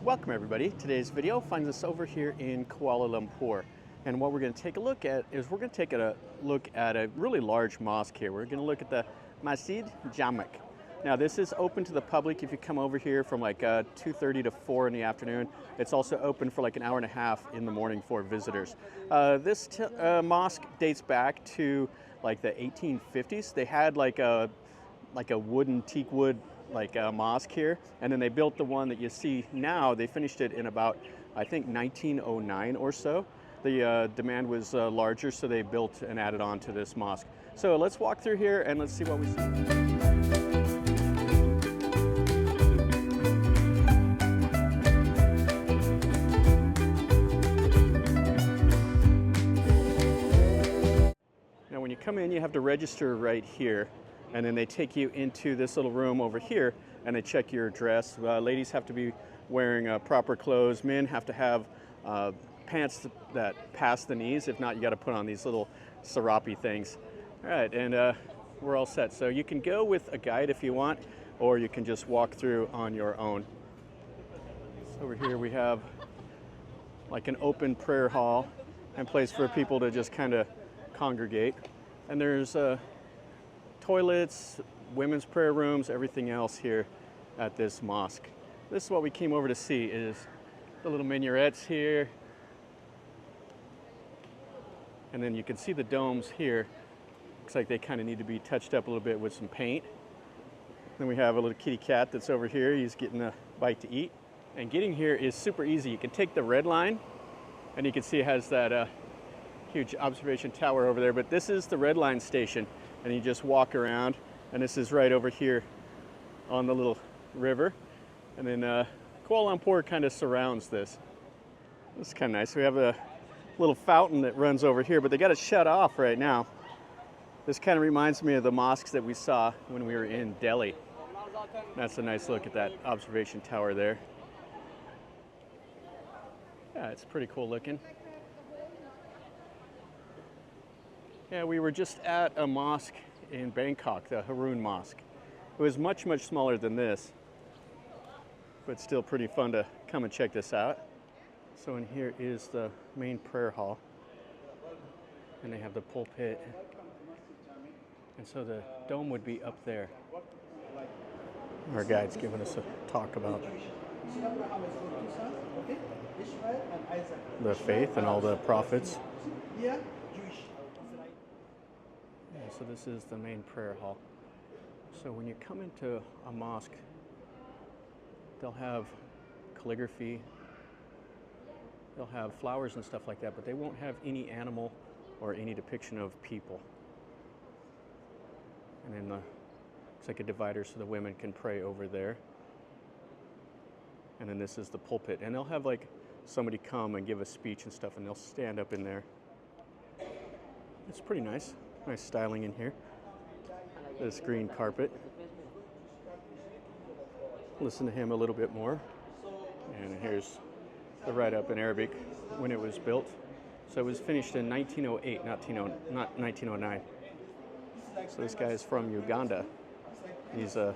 Welcome everybody. Today's video finds us over here in Kuala Lumpur. And what we're going to take a look at is we're going to take a look at a really large mosque here. We're going to look at the Masjid Jamek. Now this is open to the public if you come over here from like 2:30 to 4 in the afternoon. It's also open for like an hour and a half in the morning for visitors. This mosque dates back to like the 1850s. They had like a wooden teak wood mosque here, and then they built the one that you see now. They finished it in about, I think, 1909 or so. The demand was larger, so they built and added on to this mosque. So let's walk through here and let's see what we see. Now when you come in, you have to register right here. And then they take you into this little room over here and they check your dress. Ladies have to be wearing proper clothes. Men have to have pants that pass the knees. If not, you got to put on these little serape things. All right, and we're all set. So you can go with a guide if you want, or you can just walk through on your own. So over here we have like an open prayer hall and place for people to just kind of congregate. And there's toilets, women's prayer rooms, everything else here at this mosque. This is what we came over to see, is the little minarets here. And then you can see the domes here. Looks like they kind of need to be touched up a little bit with some paint. Then we have a little kitty cat that's over here. He's getting a bite to eat. And getting here is super easy. You can take the red line, and you can see it has that huge observation tower over there, but this is the red line station. And you just walk around, and this is right over here on the little river. And then Kuala Lumpur kind of surrounds this. This is kind of nice. We have a little fountain that runs over here, but they got it shut off right now. This kind of reminds me of the mosques that we saw when we were in Delhi. That's a nice look at that observation tower there. Yeah, it's pretty cool looking. Yeah, we were just at a mosque in Bangkok, the Haroon Mosque. It was much, much smaller than this, but still pretty fun to come and check this out. So in here is the main prayer hall, and they have the pulpit. And so the dome would be up there. Our guide's giving us a talk about the faith and all the prophets. So this is the main prayer hall. So when you come into a mosque, they'll have calligraphy, they'll have flowers and stuff like that, but they won't have any animal or any depiction of people. And then it's like a divider so the women can pray over there. And then this is the pulpit. And they'll have like somebody come and give a speech and stuff, and they'll stand up in there. It's pretty nice. Nice styling in here. This green carpet. Listen to him a little bit more. And here's the write-up in Arabic when it was built. So it was finished in 1908, not 1909. So this guy is from Uganda. He's a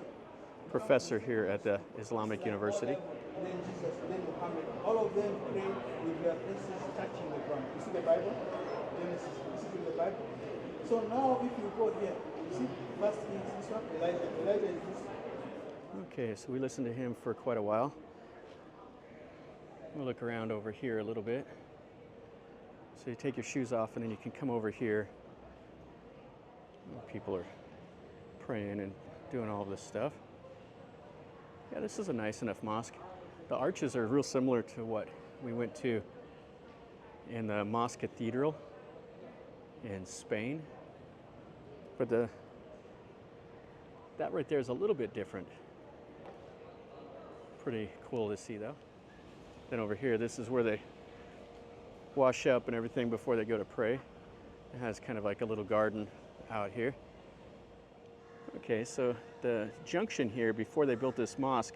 professor here at the Islamic University. All of them pray with their faces touching the ground. You see the Bible? Genesis. This is in the Bible. So now if you go here, you see, first is this one, Elijah is this. Okay, so we listened to him for quite a while. We'll look around over here a little bit. So you take your shoes off and then you can come over here. People are praying and doing all this stuff. Yeah, this is a nice enough mosque. The arches are real similar to what we went to in the Mosque Cathedral in Spain, but that right there is a little bit different. Pretty cool to see though. Then over here, this is where they wash up and everything before they go to pray. It has kind of like a little garden out here. Okay, so the junction here, before they built this mosque,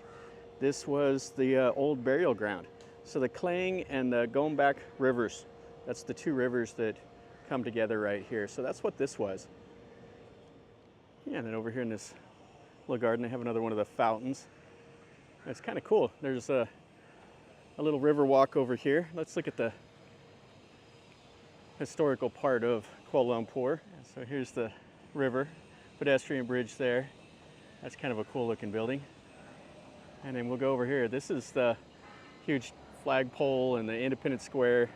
this was the old burial ground. So the Klang and the Gombak rivers, that's the two rivers that come together right here. So that's what this was. Yeah, and then over here in this little garden, they have another one of the fountains. It's kind of cool. There's a little river walk over here. Let's look at the historical part of Kuala Lumpur. So here's the river, pedestrian bridge there. That's kind of a cool looking building. And then we'll go over here. This is the huge flagpole and the Independence Square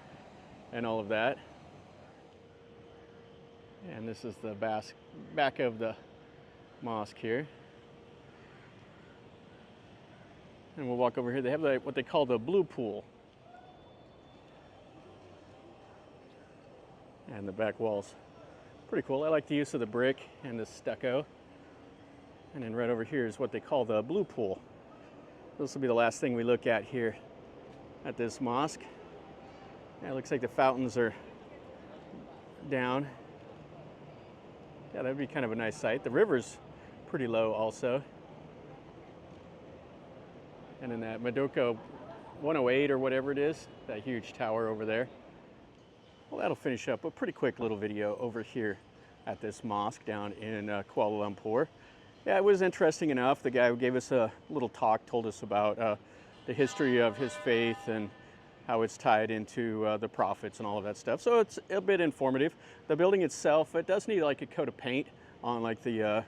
and all of that. And this is the back of the mosque here. And we'll walk over here. They have what they call the blue pool. And the back walls. Pretty cool. I like the use of the brick and the stucco. And then right over here is what they call the blue pool. This will be the last thing we look at here at this mosque. Yeah, it looks like the fountains are down. Yeah, that'd be kind of a nice sight. The river's pretty low also. And then that Madoka 108 or whatever it is, that huge tower over there. Well, that'll finish up a pretty quick little video over here at this mosque down in Kuala Lumpur. Yeah, it was interesting enough. The guy who gave us a little talk told us about the history of his faith and how it's tied into the prophets and all of that stuff. So it's a bit informative. The building itself, it does need like a coat of paint on like the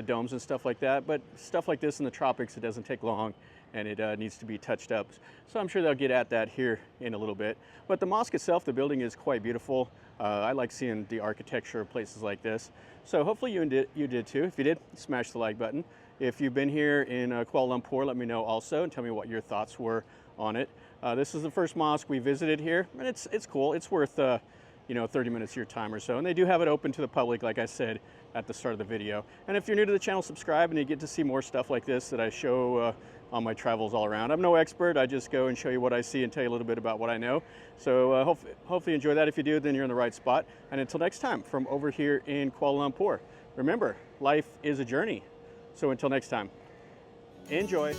domes and stuff like that, but stuff like this in the tropics, it doesn't take long and it needs to be touched up. So I'm sure they'll get at that here in a little bit. But the mosque itself, the building is quite beautiful. I like seeing the architecture of places like this. So hopefully you did too. If you did, smash the like button. If you've been here in Kuala Lumpur, let me know also and tell me what your thoughts were on it. This is the first mosque we visited here, and it's cool. It's worth 30 minutes of your time or so. And they do have it open to the public, like I said at the start of the video. And if you're new to the channel, subscribe and you get to see more stuff like this that I show on my travels all around. I'm no expert. I just go and show you what I see and tell you a little bit about what I know. So hopefully you enjoy that. If you do, then you're in the right spot. And until next time, from over here in Kuala Lumpur, remember, life is a journey. So until next time, enjoy.